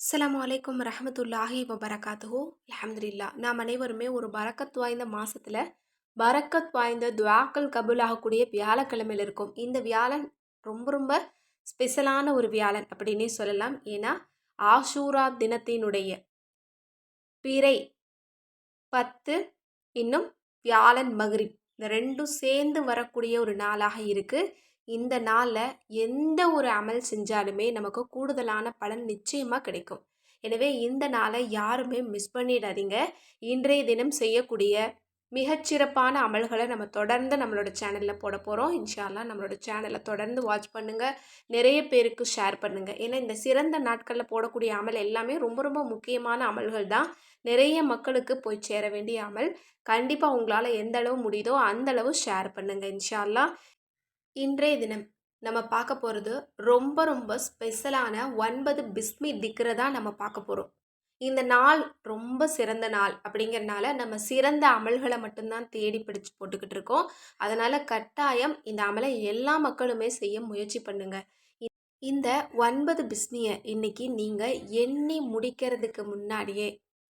அஸ்ஸலாமு அலைக்கும் ரஹமத்துல்லாஹி வபரகாத்துஹு. அல்ஹம்துலில்லாஹ். நாம் அனைவருமே ஒரு பரக்கத் வாய்ந்த மாசத்துல பரக்கத் வாய்ந்த துஆக்கள் கபூல் ஆகக்கூடிய வியாழக்கிழமையில் இருக்கும். இந்த வியாழன் ரொம்ப ரொம்ப ஸ்பெஷலான ஒரு வியாழன் அப்படின்னே சொல்லலாம். ஏன்னா ஆஷூரா தினத்தினுடைய பிறை 10 இன்னும் வியாழன் மக்ரிப் இந்த ரெண்டும் சேர்ந்து வரக்கூடிய ஒரு நாளாக இருக்கு. இந்த நாளில் எந்த ஒரு அமல் செஞ்சாலுமே நமக்கு கூடுதலான பலன் நிச்சயமாக கிடைக்கும். எனவே இந்த நாளை யாருமே மிஸ் பண்ணிடாதீங்க. இன்றைய தினம் செய்யக்கூடிய மிகச்சிறப்பான அமல்களை நம்ம தொடர்ந்து நம்மளோட சேனலில் போட போகிறோம். இன்ஷா அல்லாஹ் நம்மளோட சேனலை தொடர்ந்து வாட்ச் பண்ணுங்கள், நிறைய பேருக்கு ஷேர் பண்ணுங்கள். ஏன்னா இந்த சிறந்த நாட்களில் போடக்கூடிய அமல் எல்லாமே ரொம்ப ரொம்ப முக்கியமான அமல்கள் தான். நிறைய மக்களுக்கு போய் சேர வேண்டிய அமல். கண்டிப்பாக உங்களால் எந்த அளவு முடியுதோ அந்த அளவு ஷேர் பண்ணுங்கள் இன்ஷா அல்லாஹ். இன்றைய தினம் நம்ம பார்க்க போகிறது ரொம்ப ரொம்ப ஸ்பெஷலான 9 பிஸ்மி திக்ரை தான் நம்ம பார்க்க போகிறோம். இந்த நாள் ரொம்ப சிறந்த நாள் அப்படிங்கிறனால நம்ம சிறந்த அமல்களை மட்டும்தான் தேடி பிடிச்சு போட்டுக்கிட்டு இருக்கோம். அதனால் கட்டாயம் இந்த அமலை எல்லா மக்களுமே செய்ய முயற்சி பண்ணுங்க. இந்த 9 பிஸ்மியை இன்னைக்கு நீங்கள் எண்ணி முடிக்கிறதுக்கு முன்னாடியே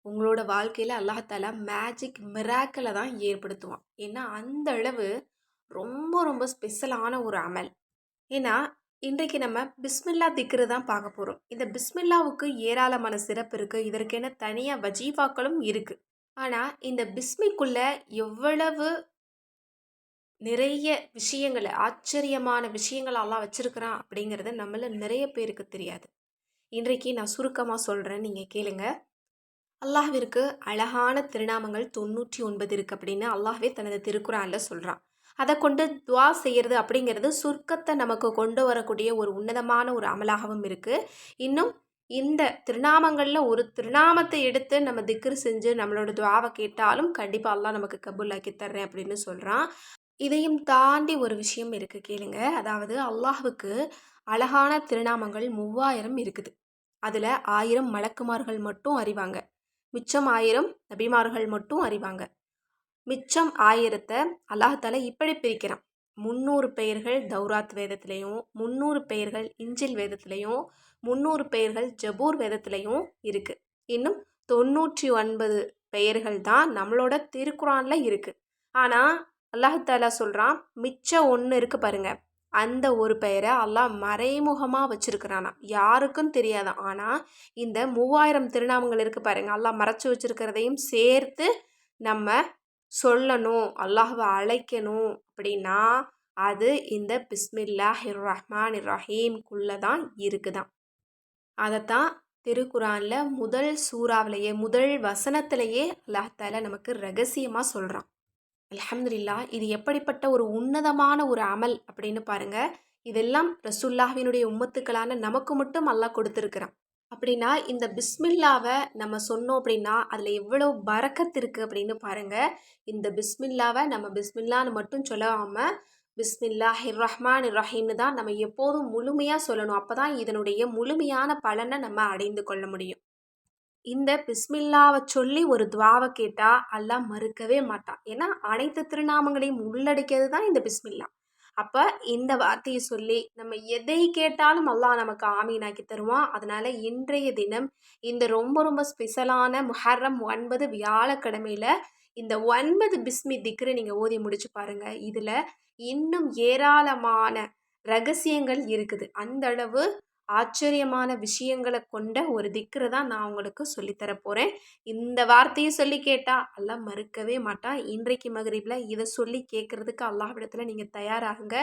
உங்களோட வாழ்க்கையில் அல்லாஹாலா மேஜிக் மிராக்கிளை தான் ஏற்படுத்துவான். ஏன்னா அந்த அளவு ரொம்ப ரொம்ப ஸ்பெஷலான ஒரு அமல். ஏன்னா இன்றைக்கு நம்ம பிஸ்மில்லா திக்ரு தான் பார்க்க போகிறோம். இந்த பிஸ்மில்லாவுக்கு ஏராளமான சிறப்பு இருக்குது. இதற்கென தனியாக வஜீஃபாக்களும் இருக்குது. ஆனால் இந்த பிஸ்மிக்குள்ள எவ்வளவு நிறைய விஷயங்களை ஆச்சரியமான விஷயங்கள் எல்லாம் வச்சிருக்கிறான் அப்படிங்கிறது நம்மள நிறைய பேருக்கு தெரியாது. இன்றைக்கு நான் சுருக்கமாக சொல்கிறேன், நீங்கள் கேளுங்க. அல்லாஹ்விற்கு அழகான திருநாமங்கள் 99 இருக்குது அப்படின்னு அல்லாஹ்வே தனது திருக்குறானில் சொல்கிறான். அதை கொண்டு துவா செய்கிறது அப்படிங்கிறது சொர்க்கத்தை நமக்கு கொண்டு வரக்கூடிய ஒரு உன்னதமான ஒரு அமலாகவும் இருக்குது. இன்னும் இந்த திருநாமங்களில் ஒரு திருநாமத்தை எடுத்து நம்ம திக்ரு செஞ்சு நம்மளோட துவாவை கேட்டாலும் கண்டிப்பாக அல்லாஹ் நமக்கு கபூலாக்கி தர்றேன் அப்படின்னு சொல்கிறான். இதையும் தாண்டி ஒரு விஷயம் இருக்குது, கேளுங்க. அதாவது அல்லாஹ்வுக்கு அழகான திருநாமங்கள் 3000 இருக்குது. அதில் 1000 மலக்குமார்கள் மட்டும் அறிவாங்க. மிச்சம் 1000 நபிமார்கள் மட்டும் அறிவாங்க. மிச்சம் 1000 அல்லாஹால இப்படி பிரிக்கிறான். 300 பெயர்கள் தௌராத் வேதத்திலையும், 300 பெயர்கள் இஞ்சில் வேதத்திலையும், 300 பெயர்கள் ஜபூர் வேதத்திலையும் இருக்குது. இன்னும் 99 பெயர்கள் தான் நம்மளோட திருக்குறானில் இருக்குது. ஆனால் அல்லாஹாலா சொல்கிறான், மிச்சம் ஒன்று இருக்குது பாருங்க, அந்த ஒரு பெயரை அல்லாஹ் மறைமுகமாக வச்சிருக்கிறானா, யாருக்கும் தெரியாதான். ஆனால் இந்த 3000 திருநாமங்கள் இருக்குது பாருங்க, அல்லாஹ் மறைச்சி வச்சிருக்கிறதையும் சேர்த்து நம்ம சொல்லணும், அல்லாஹ்வை அழைக்கணும் அப்படின்னா அது இந்த பிஸ்மில்லாஹிர் ரஹ்மானிர் ரஹீம்குள்ளே தான் இருக்குதான். அதைத்தான் திருக்குறானில் முதல் சூறாவிலேயே முதல் வசனத்திலேயே அல்லாஹ் நமக்கு ரகசியமாக சொல்கிறான். அல்ஹம்துலில்லாஹ். இது எப்படிப்பட்ட ஒரு உன்னதமான ஒரு அமல் அப்படின்னு பாருங்க. இதெல்லாம் ரசூலுல்லாஹ்வினுடைய உம்மத்துக்களான நமக்கு மட்டும் அல்லாஹ் கொடுத்துருக்குறான். அப்படின்னா இந்த பிஸ்மில்லாவை நம்ம சொன்னோம் அப்படின்னா அதில் எவ்வளோ பரக்கத் இருக்குது அப்படின்னு பாருங்க. இந்த பிஸ்மில்லாவை நம்ம பிஸ்மில்லான்னு மட்டும் சொல்லாமல் பிஸ்மில்லாஹிர் ரஹ்மானிர் ரஹீம்னு தான் நம்ம எப்போதும் முழுமையாக சொல்லணும். அப்போ தான் இதனுடைய முழுமையான பலனை நம்ம அடைந்து கொள்ள முடியும். இந்த பிஸ்மில்லாவை சொல்லி ஒரு துவாவை கேட்டால் அல்லாஹ் மறுக்கவே மாட்டான். ஏன்னா அனைத்து திருநாமங்களையும் உள்ளடக்கியது தான் இந்த பிஸ்மில்லா. அப்போ இந்த வார்த்தையை சொல்லி நம்ம எதை கேட்டாலும் அல்லாஹ் நமக்கு ஆமீனாக்கி தருவான். அதனால் இன்றைய தினம் இந்த ரொம்ப ரொம்ப ஸ்பெஷலான முஹர்ரம் 9 வியாழக்கிழமையில் இந்த 9 பிஸ்மி திக்ரு நீங்கள் ஓதி முடிச்சு பாருங்கள். இதில் இன்னும் ஏராளமான ரகசியங்கள் இருக்குது. அந்த அளவு ஆச்சரியமான விஷயங்களை கொண்ட ஒரு திக்ரு தான் நான் உங்களுக்கு சொல்லித்தர போகிறேன். இந்த வார்த்தையை சொல்லி கேட்டால் அல்லாஹ் மறுக்கவே மாட்டான். இன்றைக்கு மகரிபில் இதை சொல்லி கேட்குறதுக்கு அல்லாஹ்விடத்தில் நீங்கள் தயாராகுங்க.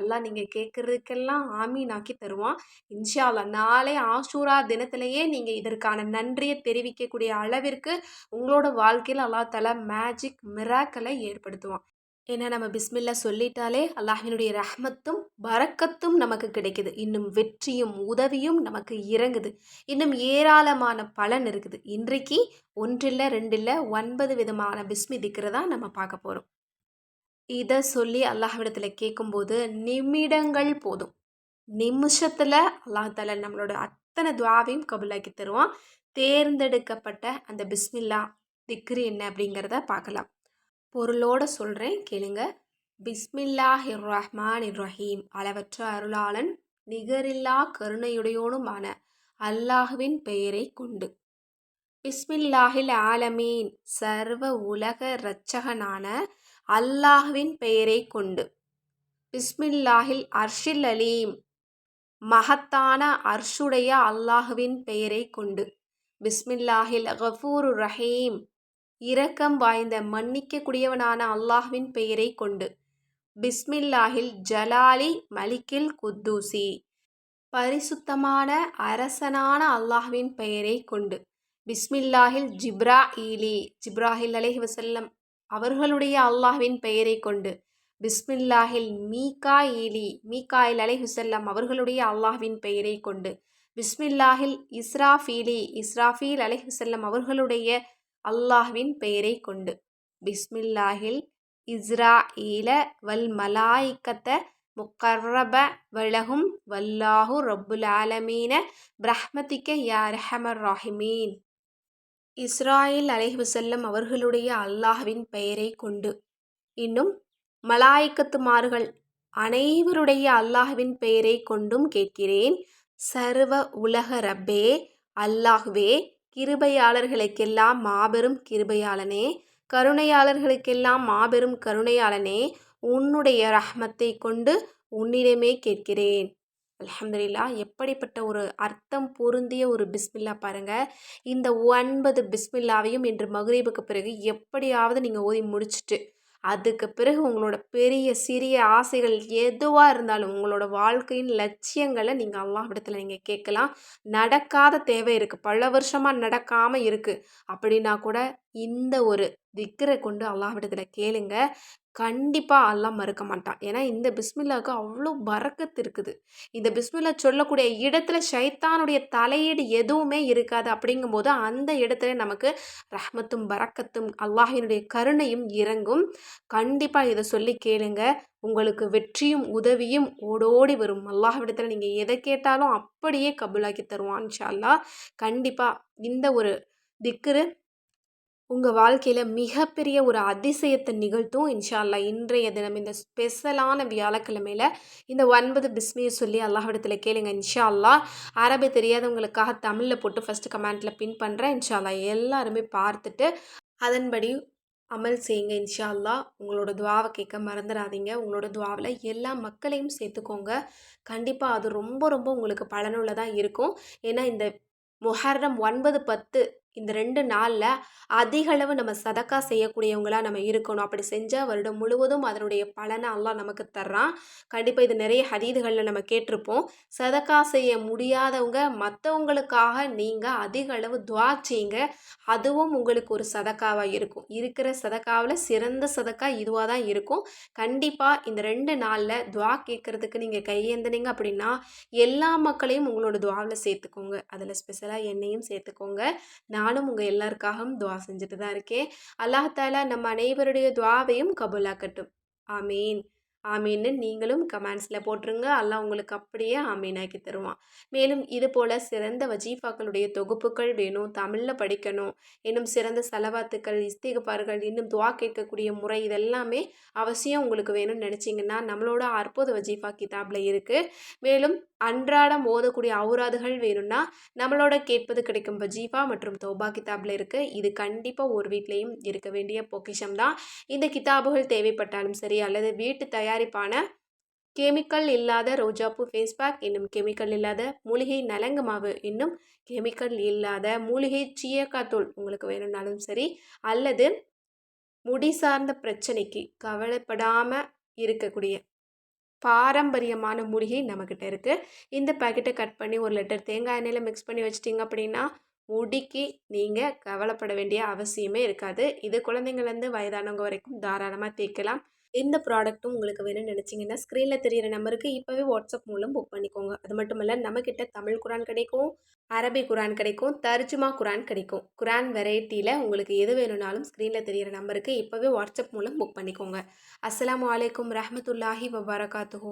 அல்லாஹ் நீங்கள் கேட்குறதுக்கெல்லாம் ஆமீனாக்கி தருவான் இன்ஷா அல்லாஹ். நாளை ஆஷூரா தினத்திலேயே நீங்கள் இதற்கான நன்றியை தெரிவிக்கக்கூடிய அளவிற்கு உங்களோட வாழ்க்கையில் அல்லாஹ் தஆலா மேஜிக் மிராக்கலை ஏற்படுத்துவான். ஏன்னா நம்ம பிஸ்மில்லா சொல்லிட்டாலே அல்லாஹ்வினுடைய ரஹ்மத்தும் பரக்கத்தும் நமக்கு கிடைக்குது. இன்னும் வெற்றியும் உதவியும் நமக்கு இறங்குது. இன்னும் ஏராளமான பலன் இருக்குது. இன்றைக்கு 1 இல்லை 2 இல்லை 9 விதமான பிஸ்மி திக்ரை தான் நம்ம பார்க்க போகிறோம். இதை சொல்லி அல்லாஹ்விடத்தில் கேட்கும்போது நிமிடங்கள் போதும். நிமிஷத்தில் அல்லாஹ் தஆலா நம்மளோட அத்தனை துஆவையும் கபூலாக்கி தருவான். தேர்ந்தெடுக்கப்பட்ட அந்த பிஸ்மில்லா திக்ரு என்ன அப்படிங்கிறத பார்க்கலாம். பொருளோட சொல்கிறேன், கேளுங்க. பிஸ்மில்லாஹிர் ரஹ்மானிர் ரஹீம். அளவற்ற அருளாளன் நிகரில்லா கருணையுடையோனுமான அல்லாஹ்வின் பெயரைக் கொண்டு. பிஸ்மில்லாஹில் ஆலமீன் சர்வ உலக இரட்சகனான அல்லாஹ்வின் பெயரைக் கொண்டு. பிஸ்மில்லாஹில் அர்ஷில் அலீம் மகத்தான அர்ஷுடைய அல்லாஹ்வின் பெயரைக் கொண்டு. பிஸ்மில்லாஹில் கஃபூருர் ரஹீம் இரக்கம் வாய்ந்த மன்னிக்கக்கூடியவனான அல்லாஹ்வின் பெயரைக் கொண்டு. பிஸ்மில்லாஹில் ஜலாலி மலிக்கில் குத்தூசி பரிசுத்தமான அரசனான அல்லாஹ்வின் பெயரைக் கொண்டு. பிஸ்மில்லாஹில் ஜிப்ராஈலி ஜிப்ராஹில் அலைஹி வஸல்லம் அவர்களுடைய அல்லாஹ்வின் பெயரைக் கொண்டு. பிஸ்மில்லாஹில் மீகாயிலி மீகாயில் அலைஹி வஸல்லம் அவர்களுடைய அல்லாஹ்வின் பெயரைக் கொண்டு. பிஸ்மில்லாஹில் இஸ்ராஃபீலி இஸ்ராஃபீல் அலைஹி வஸல்லம் அவர்களுடைய அல்லாஹ்வின் பெயரைக் கொண்டு. பிஸ்மில்லாஹில் இஸ்ராஈல வல் மலாயிக்கத்த முக்கர்ரப வலஹும் வல்லாஹு ரப்புல் ஆலமீன பிரஹ்மதிக்க யா அர்ஹமர் ராஹிமீன். இஸ்ராயில் அலைஹி வஸல்லம் அவர்களுடைய அல்லாஹ்வின் பெயரைக் கொண்டு. இன்னும் மலாயிக்கத்துமார்கள் அனைவருடைய அல்லாஹ்வின் பெயரைக் கொண்டும் கேட்கிறேன். சர்வ உலக ரப்பே அல்லாஹ்வே, கிருபையாளர்களுக்கெல்லாம் மாபெரும் கிருபையாளனே, கருணையாளர்களுக்கெல்லாம் மாபெரும் கருணையாளனே, உன்னுடைய ரஹ்மத்தை கொண்டு உன்னிடமே கேட்கிறேன். அல்ஹம்துலில்லாஹ். எப்படிப்பட்ட ஒரு அர்த்தம் பொருந்திய ஒரு பிஸ்மில்லா பாருங்க. இந்த 9 பிஸ்மில்லாவையும் இன்று மக்ரிபுக்கு பிறகு எப்படியாவது நீங்கள் ஓதி முடிச்சுட்டு அதுக்கு பிறகு உங்களோட பெரிய சிறிய ஆசைகள் எதுவாக இருந்தாலும் உங்களோட வாழ்க்கையின் லட்சியங்களை நீங்கள் அல்லாஹ்விடத்தில் நீங்கள் கேட்கலாம். நடக்காத தேவை இருக்குது, பல வருஷமாக நடக்காமல் இருக்குது அப்படின்னா கூட இந்த ஒரு திக்ரை கொண்டு அல்லாஹ்விடத்தில் கேளுங்க. கண்டிப்பாக அல்லாஹ் மறுக்க மாட்டான். ஏன்னா இந்த பிஸ்மில்லாவுக்கு அவ்வளோ பரக்கத்து இருக்குது. இந்த பிஸ்மில்லா சொல்லக்கூடிய இடத்துல ஷைத்தானுடைய தலையீடு எதுவுமே இருக்காது. அப்படிங்கும்போது அந்த இடத்துல நமக்கு ரஹ்மத்தும் பரக்கத்தும் அல்லாஹினுடைய கருணையும் இறங்கும். கண்டிப்பாக இதை சொல்லி கேளுங்க. உங்களுக்கு வெற்றியும் உதவியும் ஓடோடி வரும். அல்லாஹ்விடத்தில் நீங்கள் எதை கேட்டாலும் அப்படியே கபூலாக்கி தருவான் இன்ஷா அல்லாஹ். கண்டிப்பாக இந்த ஒரு திக்ரு உங்கள் வாழ்க்கையில் மிகப்பெரிய ஒரு அதிசயத்தை நிகழ்த்தும் இன்ஷா அல்லாஹ். இன்றைய தினம் இந்த ஸ்பெஷலான வியாழக்கிழமையில் இந்த 9 பிஸ்மியை சொல்லி அல்லாஹ்விடத்தில் கேளுங்க இன்ஷா அல்லாஹ். அரபி தெரியாதவங்களுக்காக தமிழில் போட்டு ஃபஸ்ட்டு கமெண்ட்டில் பின் பண்ணுறேன் இன்ஷா அல்லாஹ். எல்லாருமே பார்த்துட்டு அதன்படி அமல் செய்யுங்க இன்ஷா அல்லாஹ். உங்களோட துவாவை கேட்க மறந்துடாதீங்க. உங்களோட துவாவில் எல்லா மக்களையும் சேர்த்துக்கோங்க. கண்டிப்பாக அது ரொம்ப ரொம்ப உங்களுக்கு பயனுள்ளதாக இருக்கும். ஏன்னா இந்த முஹர்ரம் 9, 10 இந்த 2 நாளில் அதிக அளவு நம்ம சதக்கா செய்யக்கூடியவங்களாக நம்ம இருக்கணும். அப்படி செஞ்சால் வருடம் முழுவதும் அதனுடைய பலனை அல்லாஹ் நமக்கு தர்றான். கண்டிப்பாக இது நிறைய ஹதீதுகளில் நம்ம கேட்டிருப்போம். சதக்கா செய்ய முடியாதவங்க மற்றவங்களுக்காக நீங்கள் அதிக அளவு துவா செய்யுங்க. அதுவும் உங்களுக்கு ஒரு சதக்காவாக இருக்கும். இருக்கிற சதக்காவில் சிறந்த சதக்கா இதுவாக தான் இருக்கும். கண்டிப்பாக இந்த 2 நாளில் துவா கேட்குறதுக்கு நீங்கள் கையேந்தினீங்க அப்படின்னா எல்லா மக்களையும் உங்களோட துவாவில் சேர்த்துக்கோங்க. அதில் ஸ்பெஷலாக என்னையும் சேர்த்துக்கோங்க. நானும் உங்கள் எல்லாருக்காகவும் துவா செஞ்சுட்டு தான் இருக்கேன். அல்லாஹ் தாலா நம்ம அனைவருடைய துவாவையும் கபூலாக்கட்டும். ஆமீன் ஆமீன்னு நீங்களும் கமெண்ட்ஸில் போட்டுருங்க. அல்லாஹ் உங்களுக்கு அப்படியே ஆமீனாக்கி தருவான். மேலும் இது போல் சிறந்த வஜீஃபாக்களுடைய தொகுப்புகள் வேணும், தமிழில் படிக்கணும், இன்னும் சிறந்த சலவாத்துக்கள், இஸ்திக்பார்கள், இன்னும் துவா கேட்கக்கூடிய முறை இதெல்லாமே அவசியம் உங்களுக்கு வேணும்னு நினச்சிங்கன்னா நம்மளோட அற்புத வஜீஃபா கிதாபில் இருக்குது. மேலும் அன்றாடம் ஓதக்கூடிய அவுராதுகள் வேணும்னா நம்மளோட கேட்பது கிடைக்கும் வஜீஃபா மற்றும் தௌபா கிதாபில் இருக்குது. இது கண்டிப்பாக ஒரு வீட்லேயும் இருக்க வேண்டிய பொக்கிஷம் தான். இந்த கிதாபுகள் தேவைப்பட்டாலும் சரி அல்லது வீட்டு தயாரிப்பான கெமிக்கல் இல்லாத ரோஜாப்பூ ஃபேஸ் பேக், இன்னும் கெமிக்கல் இல்லாத மூலிகை நலங்கு மாவு, இன்னும் கெமிக்கல் இல்லாத மூலிகை சீயக்காத்தூள் உங்களுக்கு வேணும்னாலும் சரி, அல்லது முடி சார்ந்த பிரச்சனைக்கு கவலைப்படாமல் இருக்கக்கூடிய பாரம்பரியமான மூலிகை நம்மக்கிட்ட இருக்குது. இந்த பாக்கெட்டை கட் பண்ணி 1 லிட்டர் தேங்காய் எண்ணெயில் மிக்ஸ் பண்ணி வச்சிட்டிங்க அப்படின்னா முடிக்கு நீங்கள் கவலைப்பட வேண்டிய அவசியமே இருக்காது. இது குழந்தைங்கள்லேருந்து வயதானவங்க வரைக்கும் தாராளமாக தேய்க்கலாம். எந்த ப்ராடக்ட்டும் உங்களுக்கு வேணும்னு நினச்சிங்கன்னா ஸ்க்ரீனில் தெரிகிற நம்பருக்கு இப்போவே வாட்ஸ்அப் மூலம் புக் பண்ணிக்கோங்க. அது மட்டும் இல்லை, நம்மக்கிட்ட தமிழ் குரான் கிடைக்கும், அரபி குரான் கிடைக்கும், தர்ஜுமா குரான் கிடைக்கும். குரான் வெரைட்டியில் உங்களுக்கு எது வேணும்னாலும் ஸ்க்ரீனில் தெரிகிற நம்பருக்கு இப்போவே வாட்ஸ்அப் மூலம் புக் பண்ணிக்கோங்க. அஸ்ஸலாமு அலைக்கும் ரஹ்மத்துல்லாஹி வபரகாத்துஹு.